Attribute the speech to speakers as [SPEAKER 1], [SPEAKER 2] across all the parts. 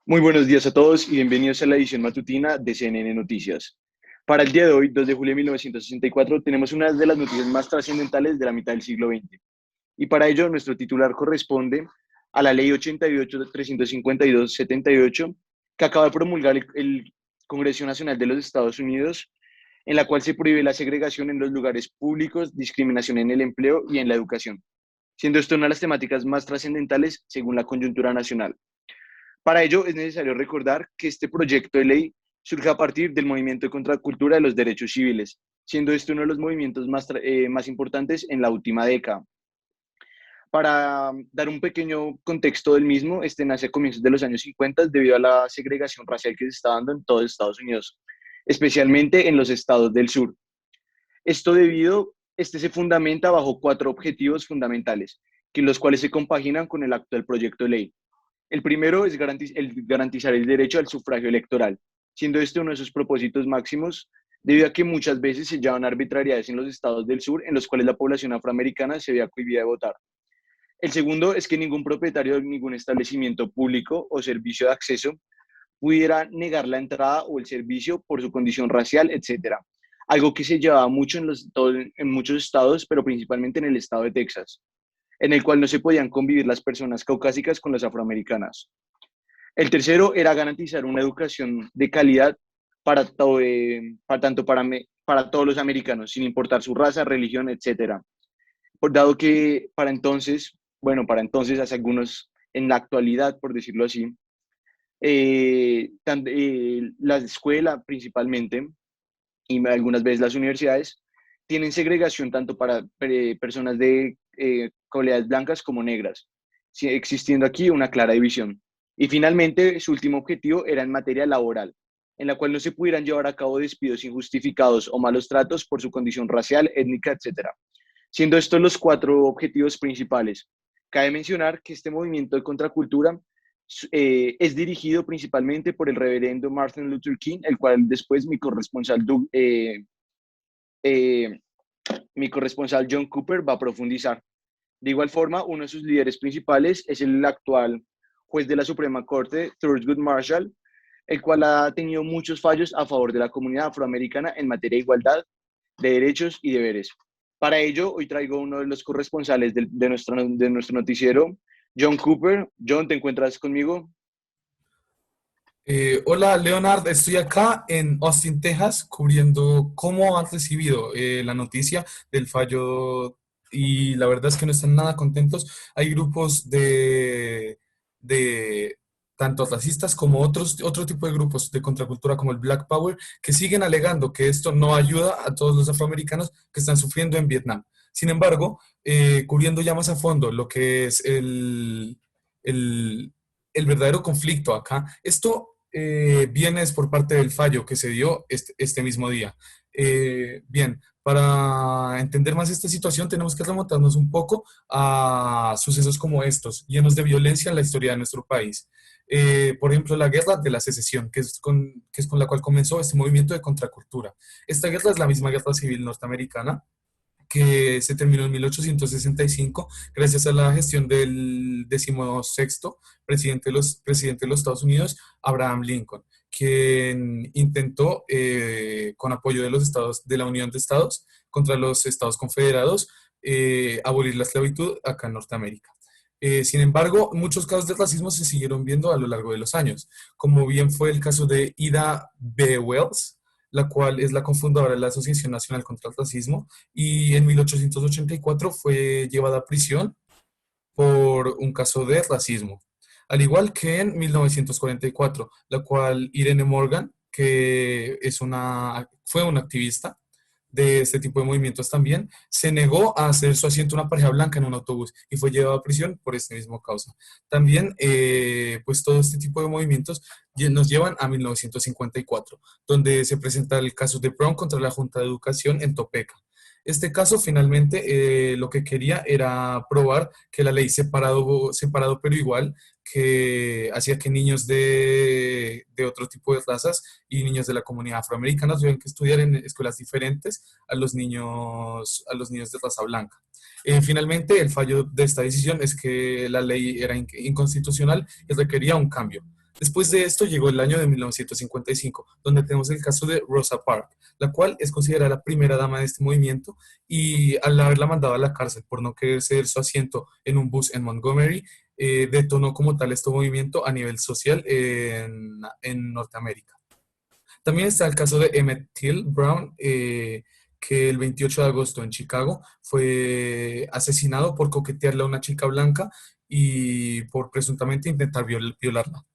[SPEAKER 1] Muy buenos días a todos y bienvenidos a la edición matutina de CNN Noticias. Para el día de hoy, 2 de julio de 1964, tenemos una de las noticias más trascendentales de la mitad del siglo XX. Y para ello, nuestro titular corresponde a la Ley 88-352-78, que acaba de promulgar el Congreso Nacional de los Estados Unidos, en la cual se prohíbe la segregación en los lugares públicos, discriminación en el empleo y en la educación, siendo esto una de las temáticas más trascendentales según la coyuntura nacional. Para ello es necesario recordar que este proyecto de ley surge a partir del movimiento de contracultura de los derechos civiles, siendo este uno de los movimientos más importantes en la última década. Para dar un pequeño contexto del mismo, este nace a comienzos de los años 50 debido a la segregación racial que se está dando en todo Estados Unidos, especialmente en los estados del sur. Este se fundamenta bajo cuatro objetivos fundamentales, que los cuales se compaginan con el actual proyecto de ley. El primero es garantizar el derecho al sufragio electoral, siendo este uno de sus propósitos máximos, debido a que muchas veces se llevan arbitrariedades en los estados del sur en los cuales la población afroamericana se veía cohibida de votar. El segundo es que ningún propietario de ningún establecimiento público o servicio de acceso pudiera negar la entrada o el servicio por su condición racial, etcétera. Algo que se llevaba mucho en muchos estados, pero principalmente en el estado de Texas, en el cual no se podían convivir las personas caucásicas con las afroamericanas. El tercero era garantizar una educación de calidad para todos los americanos, sin importar su raza, religión, etcétera. Dado que para entonces, hace algunos, en la actualidad, por decirlo así, la escuela principalmente y algunas veces las universidades tienen segregación tanto para personas de comunidades blancas como negras, existiendo aquí una clara división. Y finalmente, su último objetivo era en materia laboral, en la cual no se pudieran llevar a cabo despidos injustificados o malos tratos por su condición racial, étnica, etcétera. Siendo estos los cuatro objetivos principales. Cabe mencionar que este movimiento de contracultura es dirigido principalmente por el reverendo Martin Luther King, el cual después eh, mi corresponsal John Cooper va a profundizar. De igual forma, uno de sus líderes principales es el actual juez de la Suprema Corte, Thurgood Marshall, el cual ha tenido muchos fallos a favor de la comunidad afroamericana en materia de igualdad, de derechos y deberes. Para ello, hoy traigo uno de los corresponsales de nuestro noticiero, John Cooper. John, ¿te encuentras conmigo?
[SPEAKER 2] Hola, Leonard, estoy acá en Austin, Texas, cubriendo cómo han recibido la noticia del fallo y la verdad es que no están nada contentos. Hay grupos de tanto racistas como otro tipo de grupos de contracultura como el Black Power que siguen alegando que esto no ayuda a todos los afroamericanos que están sufriendo en Vietnam. Sin embargo, cubriendo ya más a fondo lo que es el el verdadero conflicto acá. Esto viene es por parte del fallo que se dio este mismo día. Bien, para entender más esta situación tenemos que remontarnos un poco a sucesos como estos, llenos de violencia en la historia de nuestro país. Por ejemplo, la guerra de la secesión, que es con la cual comenzó este movimiento de contracultura. Esta guerra es la misma guerra civil norteamericana que se terminó en 1865 gracias a la gestión del 16º presidente de los Estados Unidos, Abraham Lincoln, quien intentó, con apoyo de los estados de la Unión de Estados contra los Estados Confederados, abolir la esclavitud acá en Norteamérica. Sin embargo, muchos casos de racismo se siguieron viendo a lo largo de los años, como bien fue el caso de Ida B. Wells, la cual es la cofundadora de la Asociación Nacional contra el Racismo, y en 1884 fue llevada a prisión por un caso de racismo. Al igual que en 1944, la cual Irene Morgan, fue una activista de este tipo de movimientos también, se negó a hacer su asiento una pareja blanca en un autobús y fue llevado a prisión por este mismo causa. También, pues todo este tipo de movimientos nos llevan a 1954, donde se presenta el caso de Brown contra la Junta de Educación en Topeka. Este caso finalmente lo que quería era probar que la ley separado pero igual, que hacía que niños de otro tipo de razas y niños de la comunidad afroamericana tuvieran que estudiar en escuelas diferentes a los niños de raza blanca. Finalmente, el fallo de esta decisión es que la ley era inconstitucional y requería un cambio. Después de esto llegó el año de 1955, donde tenemos el caso de Rosa Parks, la cual es considerada la primera dama de este movimiento y al haberla mandado a la cárcel por no querer ceder su asiento en un bus en Montgomery, detonó como tal este movimiento a nivel social en Norteamérica. También está el caso de Emmett Till Brown, que el 28 de agosto en Chicago fue asesinado por coquetearle a una chica blanca y por presuntamente intentar violarla.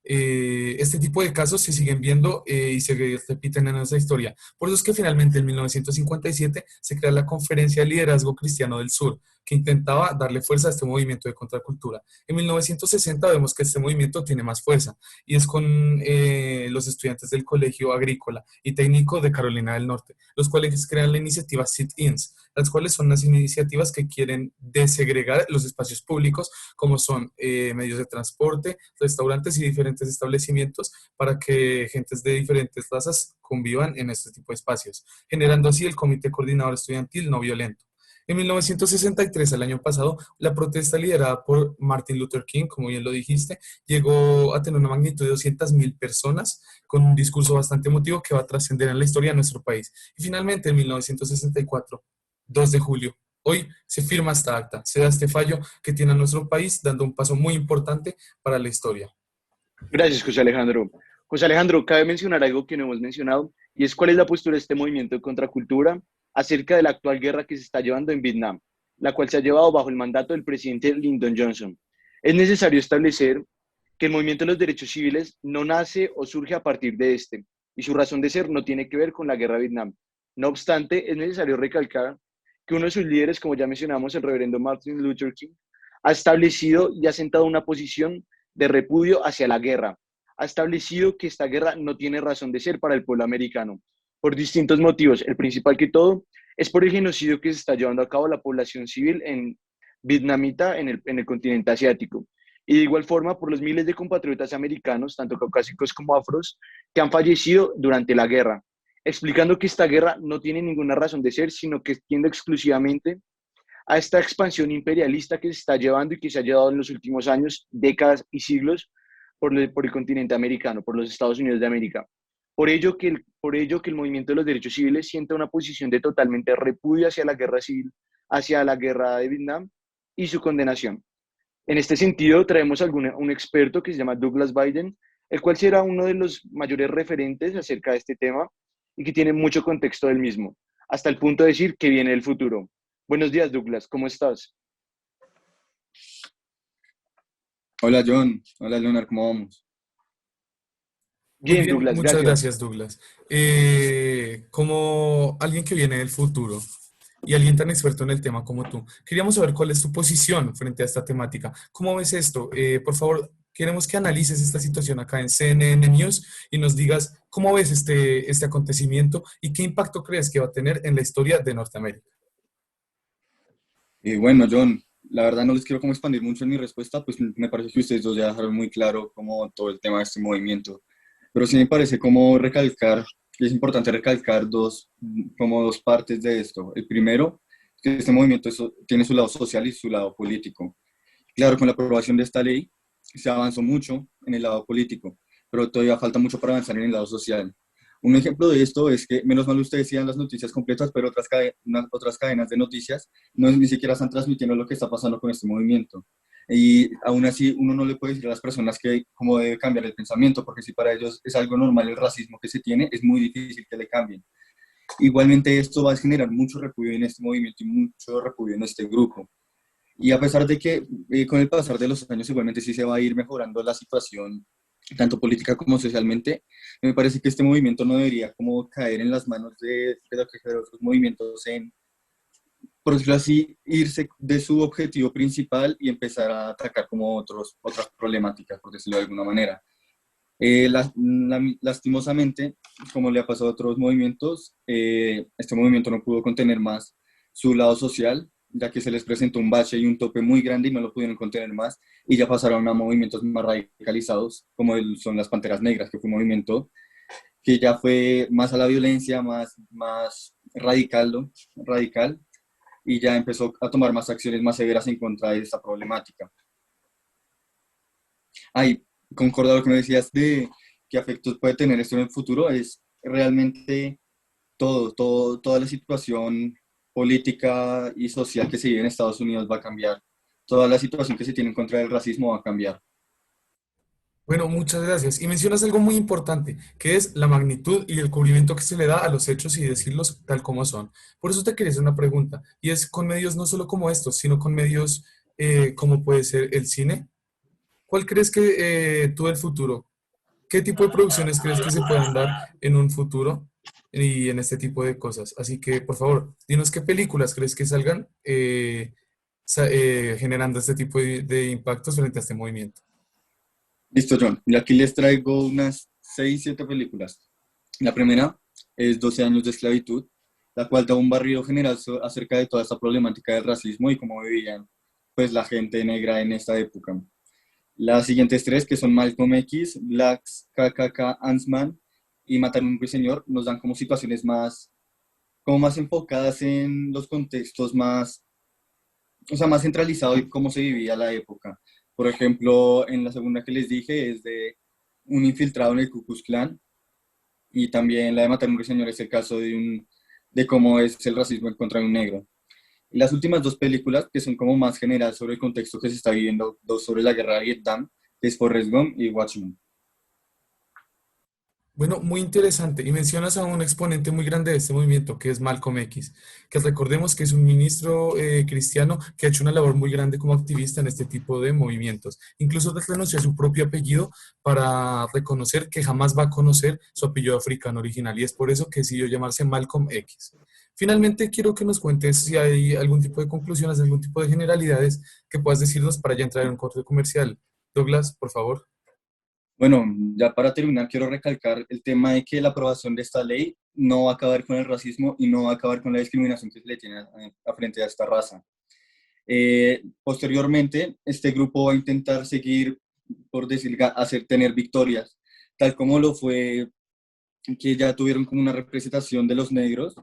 [SPEAKER 2] Este tipo de casos se siguen viendo y se repiten en nuestra historia. Por eso es que finalmente en 1957 se crea la Conferencia de Liderazgo Cristiano del Sur, que intentaba darle fuerza a este movimiento de contracultura. En 1960 vemos que este movimiento tiene más fuerza y es con los estudiantes del Colegio Agrícola y Técnico de Carolina del Norte, los cuales crean la iniciativa Sit-ins, las cuales son las iniciativas que quieren desegregar los espacios públicos como son medios de transporte, restaurantes y diferentes establecimientos para que gentes de diferentes razas convivan en este tipo de espacios, generando así el Comité Coordinador Estudiantil No Violento. En 1963, el año pasado, la protesta liderada por Martin Luther King, como bien lo dijiste, llegó a tener una magnitud de 200.000 personas con un discurso bastante emotivo que va a trascender en la historia de nuestro país. Y finalmente, en 1964, 2 de julio, hoy se firma esta acta, se da este fallo que tiene a nuestro país dando un paso muy importante para la historia.
[SPEAKER 1] Gracias, José Alejandro. José Alejandro, cabe mencionar algo que no hemos mencionado, y es cuál es la postura de este movimiento de contracultura acerca de la actual guerra que se está llevando en Vietnam, la cual se ha llevado bajo el mandato del presidente Lyndon Johnson. Es necesario establecer que el movimiento de los derechos civiles no nace o surge a partir de este, y su razón de ser no tiene que ver con la guerra de Vietnam. No obstante, es necesario recalcar que uno de sus líderes, como ya mencionamos, el reverendo Martin Luther King, ha establecido y ha sentado una posición de repudio hacia la guerra. Ha establecido que esta guerra no tiene razón de ser para el pueblo americano, por distintos motivos. El principal que todo es por el genocidio que se está llevando a cabo la población civil en vietnamita en el continente asiático. Y de igual forma por los miles de compatriotas americanos, tanto caucásicos como afros, que han fallecido durante la guerra, explicando que esta guerra no tiene ninguna razón de ser, sino que tiende exclusivamente a esta expansión imperialista que se está llevando y que se ha llevado en los últimos años, décadas y siglos por el continente americano, por los Estados Unidos de América. Por ello que el movimiento de los derechos civiles sienta una posición de totalmente repudio hacia la guerra civil, hacia la guerra de Vietnam y su condenación. En este sentido, traemos un experto que se llama Douglas Biden, el cual será uno de los mayores referentes acerca de este tema y que tiene mucho contexto del mismo, hasta el punto de decir que viene el futuro. Buenos días, Douglas, ¿cómo estás?
[SPEAKER 3] Hola John, hola Leonard, ¿cómo vamos?
[SPEAKER 2] Muy
[SPEAKER 1] Bien,
[SPEAKER 2] bien,
[SPEAKER 1] Douglas,
[SPEAKER 2] muchas
[SPEAKER 1] gracias.
[SPEAKER 2] gracias, Douglas. Como alguien que viene del futuro y alguien tan experto en el tema como tú, queríamos saber cuál es tu posición frente a esta temática. ¿Cómo ves esto? Por favor, queremos que analices esta situación acá en CNN News y nos digas cómo ves este acontecimiento y qué impacto crees que va a tener en la historia de Norteamérica.
[SPEAKER 3] Bueno John, la verdad no les quiero como expandir mucho en mi respuesta, pues me parece que ustedes dos ya dejaron muy claro como todo el tema de este movimiento, pero sí me parece como recalcar, y es importante recalcar como dos partes de esto. El primero, que este movimiento tiene su lado social y su lado político. Claro, con la aprobación de esta ley se avanzó mucho en el lado político, pero todavía falta mucho para avanzar en el lado social. Un ejemplo de esto es que, menos mal ustedes decían las noticias completas, pero otras cadenas de noticias no ni siquiera están transmitiendo lo que está pasando con este movimiento. Y aún así uno no le puede decir a las personas que cómo debe cambiar el pensamiento, porque si para ellos es algo normal el racismo que se tiene, es muy difícil que le cambien. Igualmente esto va a generar mucho repudio en este movimiento y mucho repudio en este grupo. Y a pesar de que con el pasar de los años igualmente sí se va a ir mejorando la situación, tanto política como socialmente, me parece que este movimiento no debería como caer en las manos de otros movimientos en, por decirlo así, irse de su objetivo principal y empezar a atacar como otras problemáticas, por decirlo de alguna manera. Lastimosamente, como le ha pasado a otros movimientos, este movimiento no pudo contener más su lado social, ya que se les presentó un bache y un tope muy grande y no lo pudieron contener más, y ya pasaron a movimientos más radicalizados, como son las Panteras Negras, que fue un movimiento que ya fue más a la violencia, más radical, y ya empezó a tomar más acciones más severas en contra de esta problemática. concuerdo con lo que me decías de qué afectos puede tener esto en el futuro, es realmente toda la situación política y social que se vive en Estados Unidos va a cambiar. Toda la situación que se tiene en contra del racismo va a cambiar.
[SPEAKER 2] Bueno, muchas gracias. Y mencionas algo muy importante, que es la magnitud y el cubrimiento que se le da a los hechos y decirlos tal como son. Por eso te quería hacer una pregunta, y es con medios no solo como estos, sino con medios como puede ser el cine. ¿Cuál crees que tú del futuro, qué tipo de producciones crees que se puedan dar en un futuro y en este tipo de cosas? Así que, por favor, dinos qué películas crees que salgan generando este tipo de impactos frente a este movimiento.
[SPEAKER 3] Listo, John. Y aquí les traigo unas 6 7 películas. La primera es 12 años de esclavitud, la cual da un barrido general acerca de toda esta problemática del racismo y cómo vivían pues la gente negra en esta época. Las siguientes tres, que son Malcolm X, Blacks, KKK, Ant-Man y Matar a un ruiseñor, nos dan como situaciones más, como más enfocadas en los contextos más, o sea, más centralizado y cómo se vivía la época. Por ejemplo, en la segunda que les dije es de un infiltrado en el Ku Klux Klan, y también la de Matar a un ruiseñor es el caso de cómo es el racismo en contra de un negro. Y las últimas dos películas, que son como más generales sobre el contexto que se está viviendo sobre la guerra de Vietnam, que es Forrest Gump y Watchmen.
[SPEAKER 2] Bueno, muy interesante. Y mencionas a un exponente muy grande de este movimiento, que es Malcolm X, que recordemos que es un ministro cristiano que ha hecho una labor muy grande como activista en este tipo de movimientos. Incluso renunció a su propio apellido para reconocer que jamás va a conocer su apellido africano original y es por eso que decidió llamarse Malcolm X. Finalmente, quiero que nos cuentes si hay algún tipo de conclusiones, algún tipo de generalidades que puedas decirnos para ya entrar en un corte comercial. Douglas, por favor.
[SPEAKER 3] Bueno, ya para terminar, quiero recalcar el tema de que la aprobación de esta ley no va a acabar con el racismo y no va a acabar con la discriminación que se le tiene a frente a esta raza. Posteriormente, este grupo va a intentar seguir, por decir, tener victorias, tal como lo fue que ya tuvieron como una representación de los negros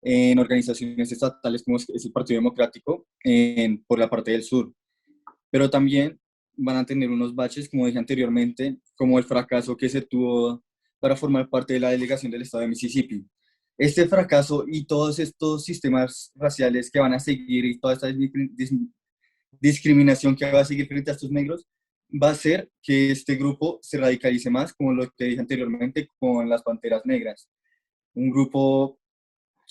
[SPEAKER 3] en organizaciones estatales como es el Partido Democrático por la parte del sur. Pero también van a tener unos baches, como dije anteriormente, como el fracaso que se tuvo para formar parte de la delegación del estado de Mississippi. Este fracaso y todos estos sistemas raciales que van a seguir y toda esta discriminación que va a seguir frente a estos negros va a hacer que este grupo se radicalice más, como lo que dije anteriormente, con las Panteras Negras, un grupo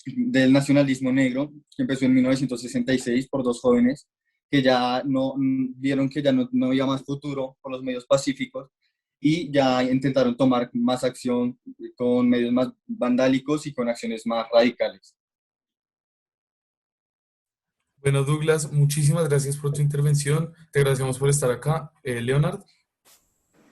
[SPEAKER 3] del nacionalismo negro que empezó en 1966 por dos jóvenes que ya no vieron que ya no había más futuro por los medios pacíficos y ya intentaron tomar más acción con medios más vandálicos y con acciones más radicales.
[SPEAKER 2] Bueno, Douglas, muchísimas gracias por tu intervención. Te agradecemos por estar acá. Leonard.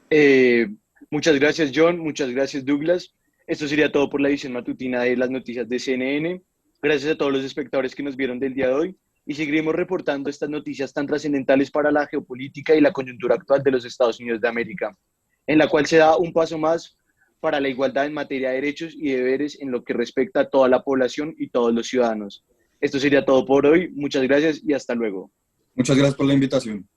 [SPEAKER 1] Eh, Muchas gracias, John. Muchas gracias, Douglas. Esto sería todo por la edición matutina de las noticias de CNN. Gracias a todos los espectadores que nos vieron del día de hoy y seguiremos reportando estas noticias tan trascendentales para la geopolítica y la coyuntura actual de los Estados Unidos de América, en la cual se da un paso más para la igualdad en materia de derechos y deberes en lo que respecta a toda la población y todos los ciudadanos. Esto sería todo por hoy. Muchas gracias y hasta luego.
[SPEAKER 3] Muchas gracias por la invitación.